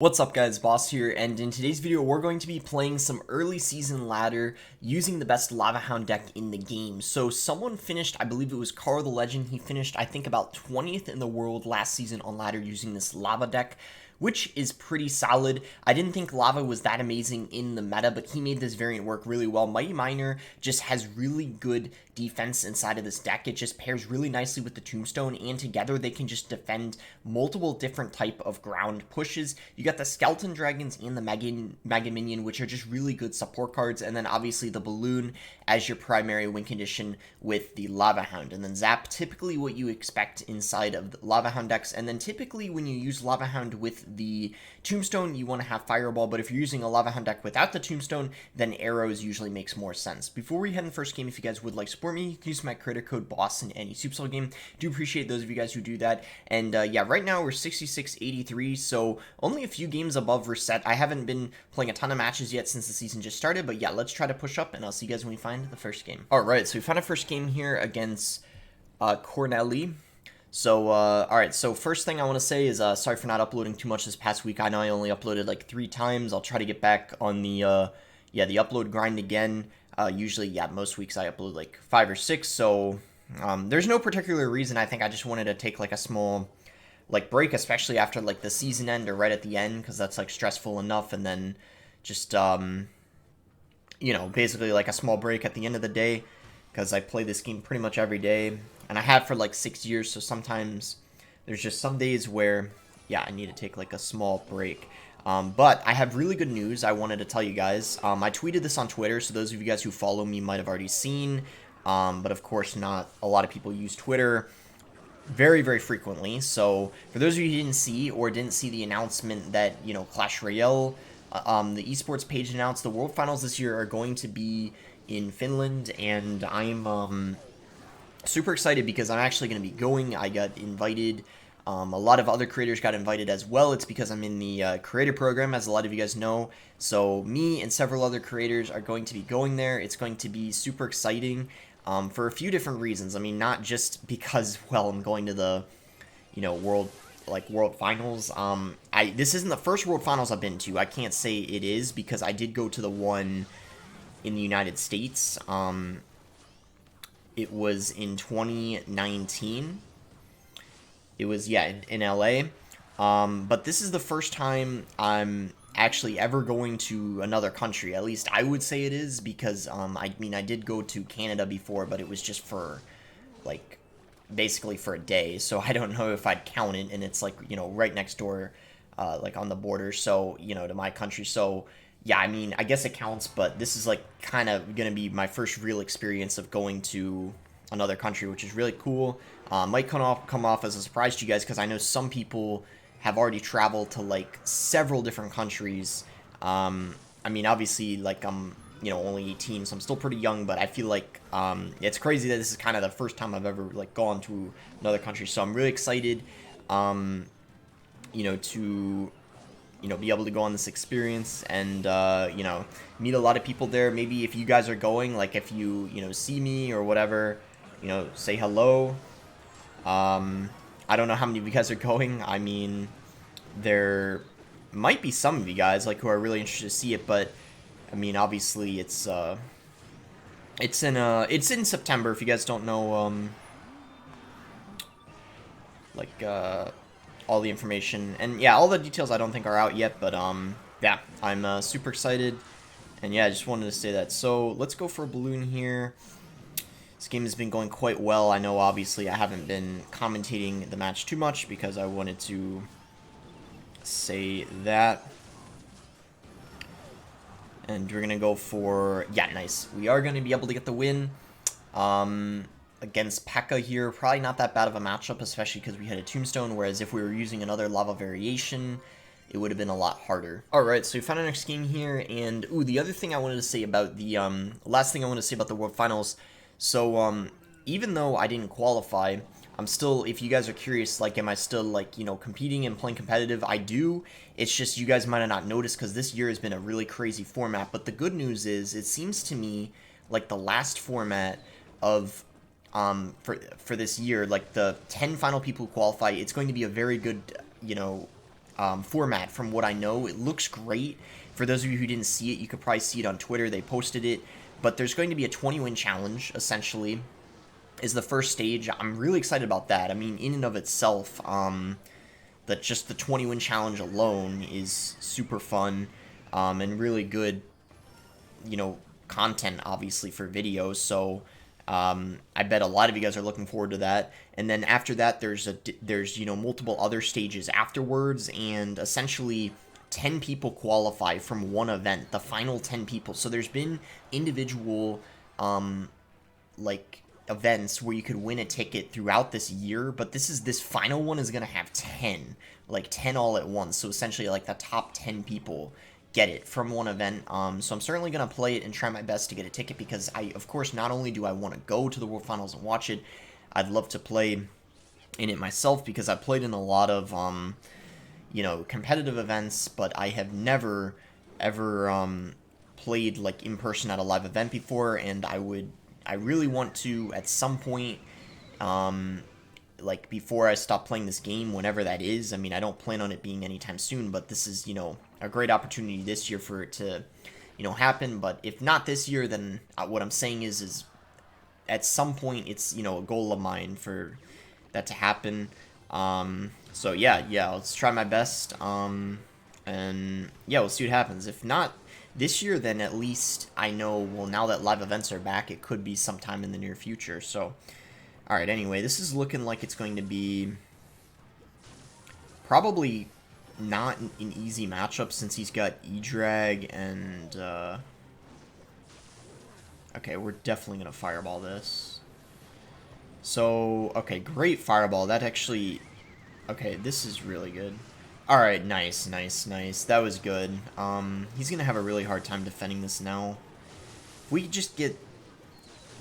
What's up guys, Boss here, and in today's video we're going to be playing some early season ladder using the best Lava Hound deck in the game. So someone finished, I believe it was Carl the Legend, he finished I think about 20th in the world last season on ladder using this Lava deck, which is pretty solid. I didn't think Lava was that amazing in the meta, but he made this variant work really well. Mighty Miner just has really good defense inside of this deck. It just pairs really nicely with the Tombstone, and together they can just defend multiple different type of ground pushes. You got the Skeleton Dragons and the Mega Minion, which are just really good support cards, and then obviously the Balloon as your primary win condition with the Lava Hound. And then Zap, typically what you expect inside of the Lava Hound decks, and then typically when you use Lava Hound with the Tombstone, you want to have Fireball, but if you're using a Lava Hound deck without the Tombstone, then Arrows usually makes more sense. Before we head in first game, if you guys would like to support me, you can use my creator code BOSS in any Supercell game. Do appreciate those of you guys who do that. And yeah, right now we're 66-83, so only a few games above reset. I haven't been playing a ton of matches yet since the season just started, but yeah, let's try to push up, and I'll see you guys when we find the first game. Alright, so we found a first game here against Corneli. So, alright, so first thing I want to say is, sorry for not uploading too much this past week. I know I only uploaded like 3 times. I'll try to get back on the, yeah, the upload grind again. Usually, yeah, most weeks I upload like 5 or 6, so, there's no particular reason. I think I just wanted to take like a small, like, break, especially after like the season end or right at the end, because that's like stressful enough, and then just, you know, basically like a small break at the end of the day, because I play this game pretty much every day, and I have for like 6 years, so sometimes there's just some days where, yeah, I need to take like a small break. But I have really good news I wanted to tell you guys. I tweeted this on Twitter, so those of you guys who follow me might have already seen, but of course not a lot of people use Twitter very, very frequently. So for those of you who didn't see or didn't see the announcement that, you know, Clash Royale, the esports page announced the World Finals this year are going to be in Finland, and I'm super excited because I'm actually going to be going. I got invited. A lot of other creators got invited as well. It's because I'm in the creator program, as a lot of you guys know. So me and several other creators are going to be going there. It's going to be super exciting for a few different reasons. I mean, not just because, well, I'm going to the, you know, world finals. This isn't the first world finals I've been to. I can't say it is because I did go to the one in the United States. It was in 2019. It was, yeah, in LA. But this is the first time I'm actually ever going to another country. At least I would say it is, because I mean, I did go to Canada before, but it was just for like basically for a day, so I don't know if I'd count it, and it's like, you know, right next door, like on the border, so, you know, to my country. So yeah, I mean, I guess it counts, but this is like kind of gonna be my first real experience of going to another country, which is really cool. Might come off as a surprise to you guys, because I know some people have already traveled to like several different countries. I mean, obviously, like, I'm, you know, only 18, so I'm still pretty young, but I feel like it's crazy that this is kind of the first time I've ever like gone to another country. So I'm really excited, you know, to, you know, be able to go on this experience and, you know, meet a lot of people there. Maybe if you guys are going, like, if you know, see me or whatever, you know, say hello. I don't know how many of you guys are going. I mean, there might be some of you guys, like, who are really interested to see it, but I mean, obviously, it's in September, if you guys don't know, like, all the information. And yeah, all the details I don't think are out yet, but yeah, I'm super excited. And yeah, I just wanted to say that. So let's go for a balloon here. This game has been going quite well. I know, obviously, I haven't been commentating the match too much because I wanted to say that. And we're going to go for, yeah, nice. We are going to be able to get the win against Pekka here. Probably not that bad of a matchup, especially because we had a Tombstone, whereas if we were using another lava variation, it would have been a lot harder. Alright, so we found our next game here, and, ooh, the other thing I wanted to say about the, last thing I want to say about the World Finals. So, even though I didn't qualify, I'm still, if you guys are curious, like, am I still, like, you know, competing and playing competitive? I do. It's just you guys might have not noticed because this year has been a really crazy format. But the good news is, it seems to me like the last format of, for this year, like the 10 final people who qualify, it's going to be a very good, you know, format from what I know. It looks great. For those of you who didn't see it, you could probably see it on Twitter. They posted it. But there's going to be a 20-win challenge, essentially, is the first stage. I'm really excited about that. I mean, in and of itself, that just the 20-win challenge alone is super fun, and really good, you know, content, obviously, for videos. So I bet a lot of you guys are looking forward to that. And then after that, there's you know, multiple other stages afterwards, and essentially 10 people qualify from one event, the final 10 people. So there's been individual like events where you could win a ticket throughout this year, but this final one is gonna have 10, like 10 all at once. So essentially, like, the top 10 people get it from one event. So I'm certainly gonna play it and try my best to get a ticket, because of course, not only do I want to go to the World Finals and watch it, I'd love to play in it myself, because I played in a lot of you know, competitive events, but I have never ever played like in person at a live event before, and I really want to at some point, like before I stop playing this game, whenever that is. I mean, I don't plan on it being anytime soon, but this is, you know, a great opportunity this year for it to, you know, happen. But if not this year, then what I'm saying is at some point, it's, you know, a goal of mine for that to happen. So yeah, let's try my best, and yeah, we'll see what happens. If not this year, then at least I know, well, now that live events are back, it could be sometime in the near future. So, alright, anyway, this is looking like it's going to be probably not an easy matchup, since he's got E-Drag and, okay, we're definitely going to fireball this. So, okay, great fireball. That actually, okay, this is really good. Alright, nice. That was good. He's gonna have a really hard time defending this now. We just get,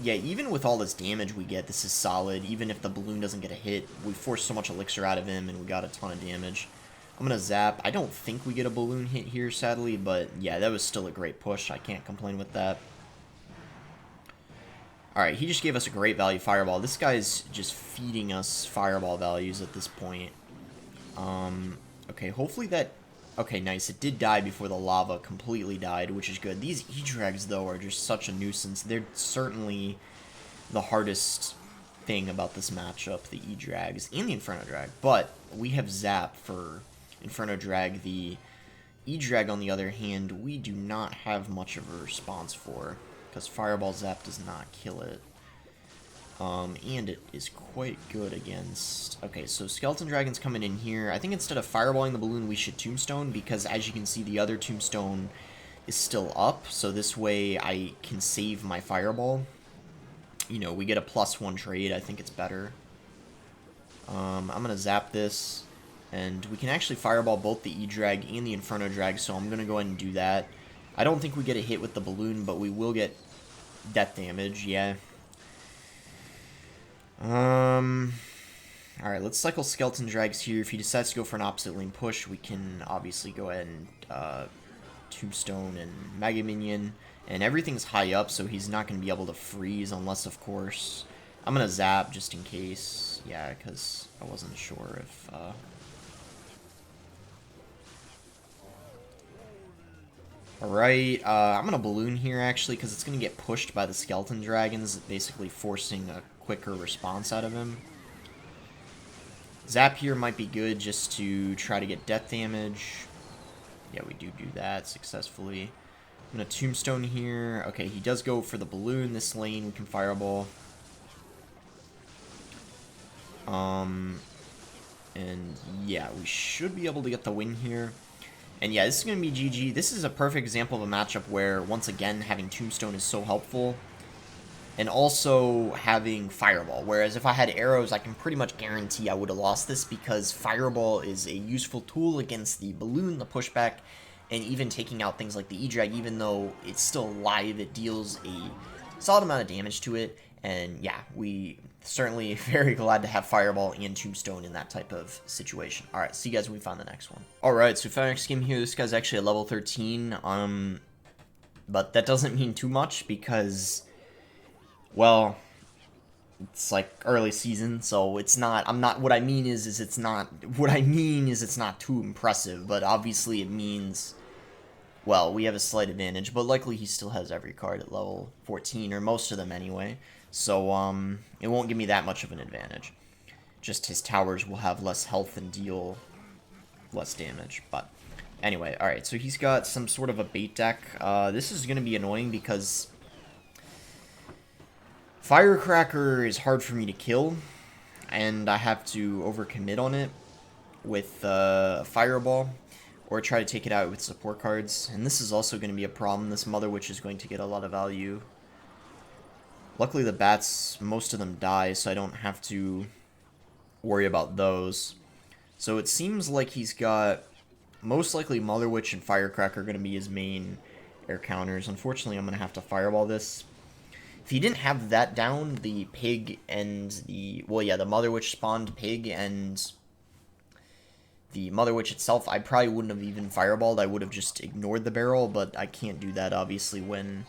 yeah, even with all this damage we get, this is solid. Even if the balloon doesn't get a hit, we forced so much elixir out of him, and we got a ton of damage. I'm gonna zap. I don't think we get a balloon hit here, sadly, but yeah, that was still a great push. I can't complain with that. Alright, he just gave us a great value fireball. This guy's just feeding us fireball values at this point. Okay, hopefully that... Okay, nice. It did die before the lava completely died, which is good. These E-Drags, though, are just such a nuisance. They're certainly the hardest thing about this matchup, the E-Drags and the Inferno Drag. But we have Zap for Inferno Drag. The E-Drag, on the other hand, we do not have much of a response for, because Fireball Zap does not kill it. And it is quite good against... Okay, so Skeleton Dragon's coming in here. I think instead of fireballing the balloon, we should Tombstone, because as you can see, the other Tombstone is still up. So this way, I can save my fireball. You know, we get a +1 trade. I think it's better. I'm going to zap this, and we can actually fireball both the E-Drag and the Inferno Drag, so I'm going to go ahead and do that. I don't think we get a hit with the balloon, but we will get death damage, yeah. Alright, let's cycle Skeleton Drags here. If he decides to go for an opposite lane push, we can obviously go ahead and Tombstone and Mega Minion. And everything's high up, so he's not going to be able to freeze unless, of course... I'm going to zap just in case. Yeah, because I wasn't sure if... Alright, I'm going to balloon here, actually, because it's going to get pushed by the Skeleton Dragons, basically forcing a quicker response out of him. Zap here might be good just to try to get death damage. Yeah, we do that successfully. I'm going to Tombstone here. Okay, he does go for the balloon this lane. We can fireball. And yeah, we should be able to get the win here. And yeah, this is going to be GG. This is a perfect example of a matchup where, once again, having Tombstone is so helpful. And also having Fireball. Whereas if I had arrows, I can pretty much guarantee I would have lost this, because Fireball is a useful tool against the balloon, the pushback, and even taking out things like the E-Drag. Even though it's still alive, it deals a solid amount of damage to it. And yeah, we certainly very glad to have Fireball and Tombstone in that type of situation. Alright, see you guys when we find the next one. Alright, so we found our next game here. This guy's actually at level 13. But that doesn't mean too much, because... well, It's like early season, so it's not, I'm not, what I mean is it's not, what I mean is it's not too impressive, but obviously it means, well, we have a slight advantage, but likely he still has every card at level 14, or most of them anyway, so, it won't give me that much of an advantage. Just his towers will have less health and deal less damage, but anyway, alright, so he's got some sort of a bait deck. This is going to be annoying because Firecracker is hard for me to kill, and I have to overcommit on it with Fireball, or try to take it out with support cards, and this is also going to be a problem. This Mother Witch is going to get a lot of value. Luckily the bats, most of them die, so I don't have to worry about those. So it seems like he's got, most likely Mother Witch and Firecracker are going to be his main air counters. Unfortunately, I'm going to have to Fireball this. If he didn't have that down, the pig and the, well, yeah, the Mother Witch spawned pig and the Mother Witch itself, I probably wouldn't have even Fireballed. I would have just ignored the barrel, but I can't do that, obviously, when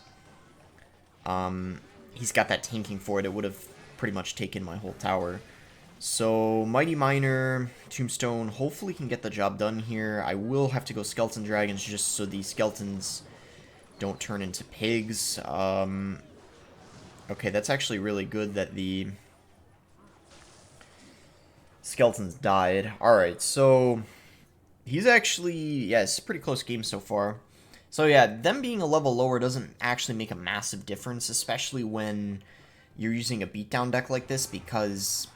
he's got that tanking for it. It would have pretty much taken my whole tower. So, Mighty Miner, Tombstone, hopefully can get the job done here. I will have to go Skeleton Dragons just so the skeletons don't turn into pigs. Okay, that's actually really good that the skeletons died. Alright, so he's actually, yeah, it's a pretty close game so far. So yeah, them being a level lower doesn't actually make a massive difference, especially when you're using a beatdown deck like this, because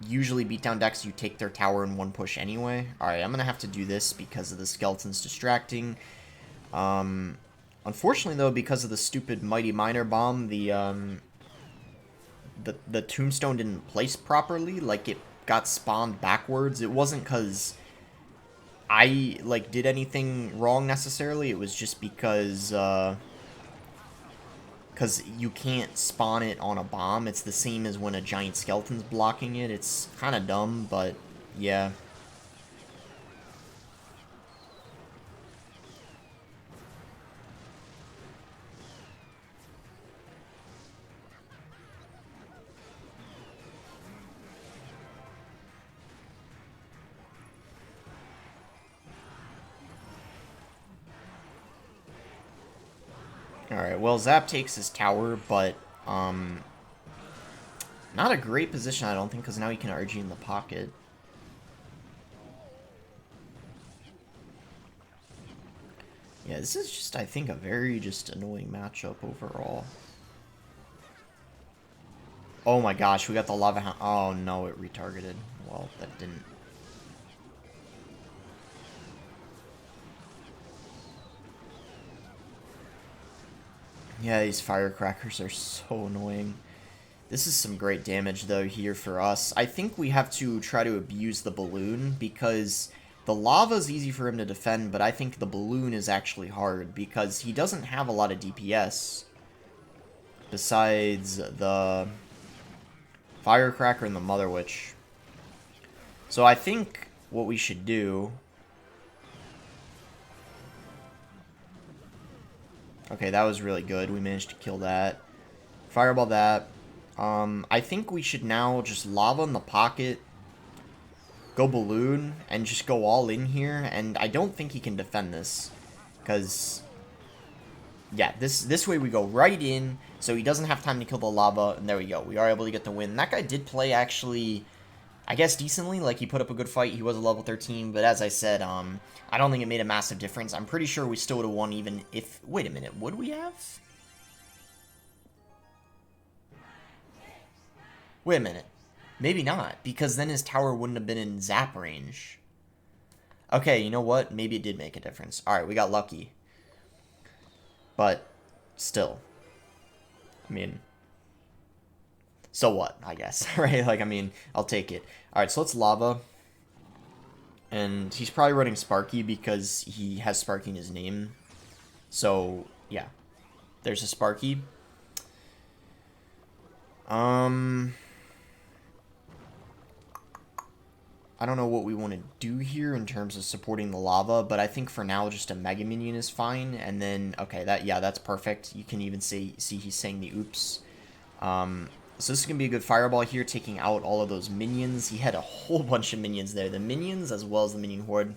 usually beatdown decks, you take their tower in one push anyway. Alright, I'm going to have to do this because of the skeletons distracting. Unfortunately, though, because of the stupid Mighty Miner bomb, the Tombstone didn't place properly. Like, it got spawned backwards. It wasn't because I, like, did anything wrong necessarily. It was just because you can't spawn it on a bomb. It's the same as when a giant skeleton's blocking it. It's kind of dumb, but yeah. Alright, well, Zap takes his tower, but, not a great position, I don't think, because now he can RG in the pocket. Yeah, this is just, I think, a very just annoying matchup overall. Oh my gosh, we got the lava hound. Oh no, it retargeted. Well, that didn't. Yeah, these firecrackers are so annoying. This is some great damage, though, here for us. I think we have to try to abuse the balloon, because the lava is easy for him to defend, but I think the balloon is actually hard, because he doesn't have a lot of DPS, besides the Firecracker and the Mother Witch. So I think what we should do... Okay, that was really good. We managed to kill that. Fireball that. I think we should now just lava in the pocket, go balloon, and just go all in here. And I don't think he can defend this, because yeah, this way we go right in, so he doesn't have time to kill the lava. And there we go. We are able to get the win. That guy did play actually, I guess, decently. Like, he put up a good fight. He was a level 13, but as I said, I don't think it made a massive difference. I'm pretty sure we still would have won even if... Wait a minute, would we have? Wait a minute. Maybe not, because then his tower wouldn't have been in zap range. Okay, you know what? Maybe it did make a difference. Alright, we got lucky. But, still. I mean... So what, I guess, right? Like, I mean, I'll take it. Alright, so let's lava. And he's probably running Sparky because he has Sparky in his name. So, yeah. There's a Sparky. I don't know what we want to do here in terms of supporting the lava, but I think for now just a Mega Minion is fine. And then, okay, that, yeah, that's perfect. You can even see he's saying the oops. So this is going to be a good fireball here, taking out all of those minions. He had a whole bunch of minions there. The minions as well as the minion horde.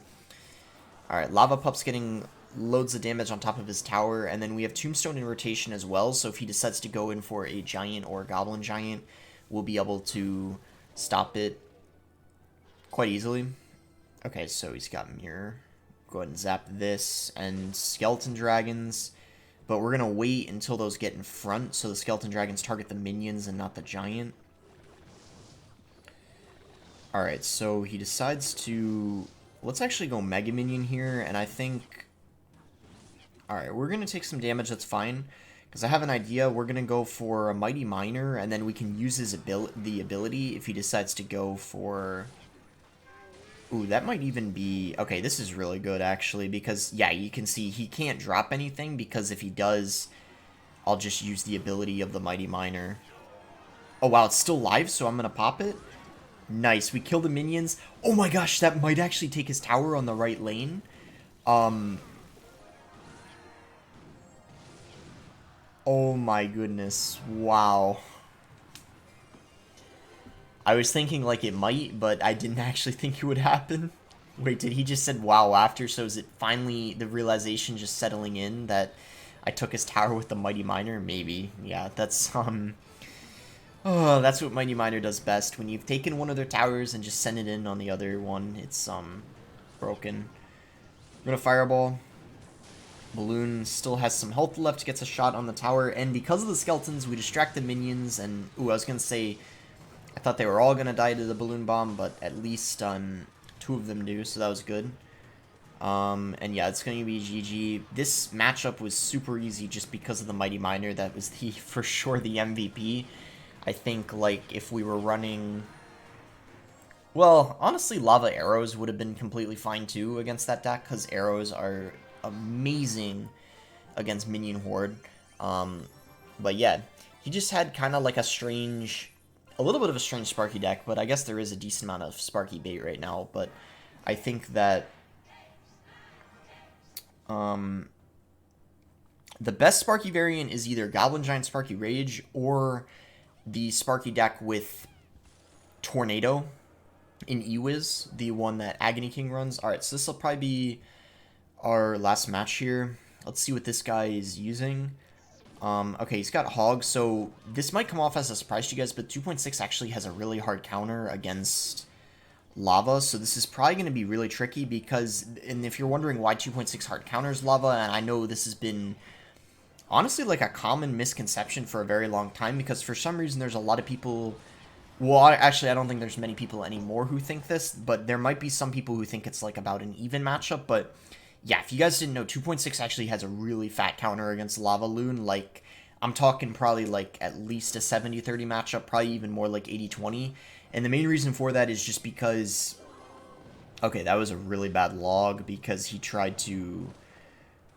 Alright, Lava Pup's getting loads of damage on top of his tower. And then we have Tombstone in rotation as well. So if he decides to go in for a giant or a goblin giant, we'll be able to stop it quite easily. Okay, so he's got mirror. Go ahead and zap this. And skeleton dragons. But we're going to wait until those get in front, so the skeleton dragons target the minions and not the giant. Alright, so he decides to... Let's actually go Mega Minion here, and I think... Alright, we're going to take some damage, that's fine. Because I have an idea, we're going to go for a Mighty Miner, and then we can use his the ability if he decides to go for... Ooh, that might even be... Okay, this is really good, actually, because, yeah, you can see he can't drop anything, because if he does, I'll just use the ability of the Mighty Miner. Oh, wow, it's still live, so I'm going to pop it. Nice, we kill the minions. Oh my gosh, that might actually take his tower on the right lane. Oh my goodness, wow. I was thinking, like, it might, but I didn't actually think it would happen. Wait, did he just said wow after? So is it finally the realization just settling in that I took his tower with the Mighty Miner? Maybe. Yeah, that's, Oh, that's what Mighty Miner does best. When you've taken one of their towers and just send it in on the other one, it's, broken. We're gonna Fireball. Balloon still has some health left, gets a shot on the tower, and because of the skeletons, we distract the minions, and, ooh, I was gonna say... I thought they were all going to die to the balloon bomb, but at least 2 of them do, so that was good. And yeah, it's going to be GG. This matchup was super easy just because of the Mighty Miner. That was for sure the MVP. I think, like, if we were running... Well, honestly, Lava Arrows would have been completely fine too against that deck, because arrows are amazing against Minion Horde. But yeah, he just had kind of like a little bit of a strange Sparky deck, but I guess there is a decent amount of Sparky bait right now, but I think that the best Sparky variant is either Goblin Giant Sparky Rage or the Sparky deck with Tornado in Ewiz, the one that Agony King runs. Alright, so this will probably be our last match here. Let's see what this guy is using. Okay, he's got Hog, so this might come off as a surprise to you guys, but 2.6 actually has a really hard counter against Lava, so this is probably going to be really tricky because, and if you're wondering why 2.6 hard counters Lava, and I know this has been honestly like a common misconception for a very long time, because for some reason there's a lot of people, well, actually I don't think there's many people anymore who think this, but there might be some people who think it's like about an even matchup, but yeah, if you guys didn't know, 2.6 actually has a really fat counter against Lava Loon. Like, I'm talking probably like at least a 70-30 matchup, probably even more like 80-20. And the main reason for that is just because... Okay, that was a really bad log because he tried to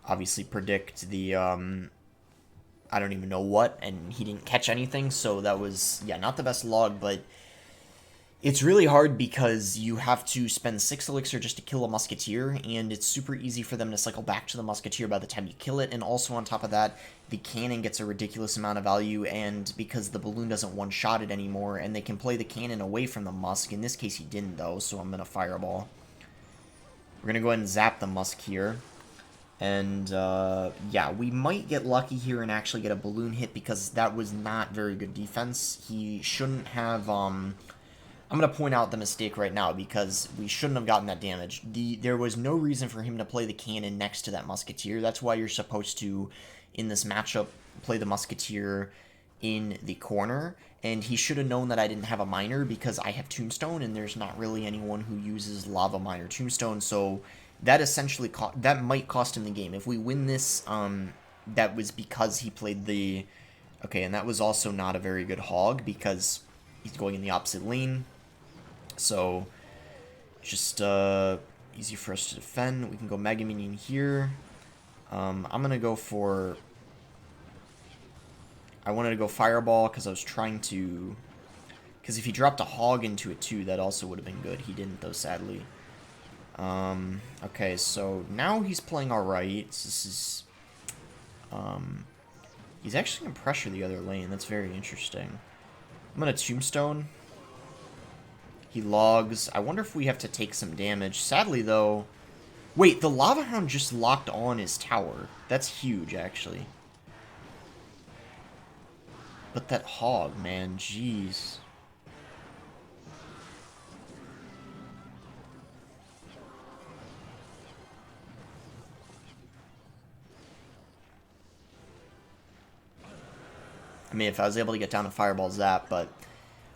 obviously predict the... I don't even know what, and he didn't catch anything. So that was, yeah, not the best log, but... It's really hard because you have to spend 6 elixir just to kill a musketeer, and it's super easy for them to cycle back to the musketeer by the time you kill it, and also on top of that, the cannon gets a ridiculous amount of value, and because the balloon doesn't one-shot it anymore, and they can play the cannon away from the musk. In this case, he didn't, though, so I'm going to Fireball. We're going to go ahead and zap the musk here. And, yeah, we might get lucky here and actually get a balloon hit, because that was not very good defense. He shouldn't have, I'm going to point out the mistake right now, because we shouldn't have gotten that damage. There was no reason for him to play the cannon next to that musketeer. That's why you're supposed to, in this matchup, play the musketeer in the corner. And he should have known that I didn't have a miner, because I have Tombstone, and there's not really anyone who uses Lava Miner Tombstone. So that essentially, that might cost him the game. If we win this, that was because he played the... Okay, and that was also not a very good hog, because he's going in the opposite lane. So, just easy for us to defend. We can go Mega Minion here. I'm going to go for... I wanted to go Fireball because I was trying to... Because if he dropped a Hog into it too, that also would have been good. He didn't, though, sadly. Okay, so now he's playing alright. So this is... he's actually going to pressure the other lane. That's very interesting. I'm gonna Tombstone. He logs. I wonder if we have to take some damage. Sadly, though... Wait, the Lava Hound just locked on his tower. That's huge, actually. But that hog, man, jeez. I mean, if I was able to get down to Fireball Zap, but...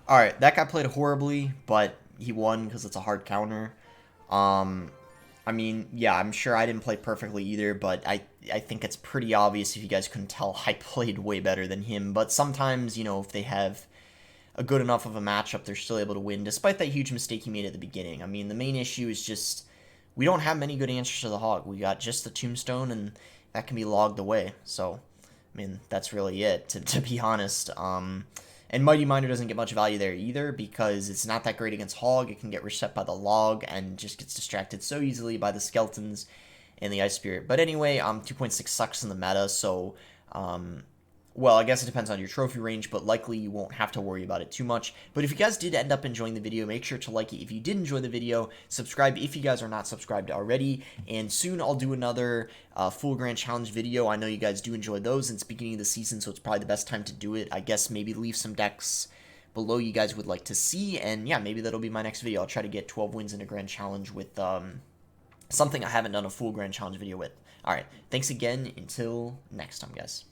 Alright, that guy played horribly, but he won because it's a hard counter. I mean, yeah, I'm sure I didn't play perfectly either, but I think it's pretty obvious if you guys couldn't tell, I played way better than him. But sometimes, you know, if they have a good enough of a matchup, they're still able to win, despite that huge mistake he made at the beginning. I mean, the main issue is just, we don't have many good answers to the hog. We got just the Tombstone, and that can be logged away. So, I mean, that's really it, to be honest. And Mighty Miner doesn't get much value there either, because it's not that great against Hog. It can get reset by the log, and just gets distracted so easily by the Skeletons and the Ice Spirit. But anyway, 2.6 sucks in the meta, so... well, I guess it depends on your trophy range, but likely you won't have to worry about it too much. But if you guys did end up enjoying the video, make sure to like it. If you did enjoy the video, subscribe if you guys are not subscribed already. And soon I'll do another full Grand Challenge video. I know you guys do enjoy those. It's beginning of the season, so it's probably the best time to do it. I guess maybe leave some decks below you guys would like to see. And yeah, maybe that'll be my next video. I'll try to get 12 wins in a Grand Challenge with something I haven't done a full Grand Challenge video with. Alright, thanks again. Until next time, guys.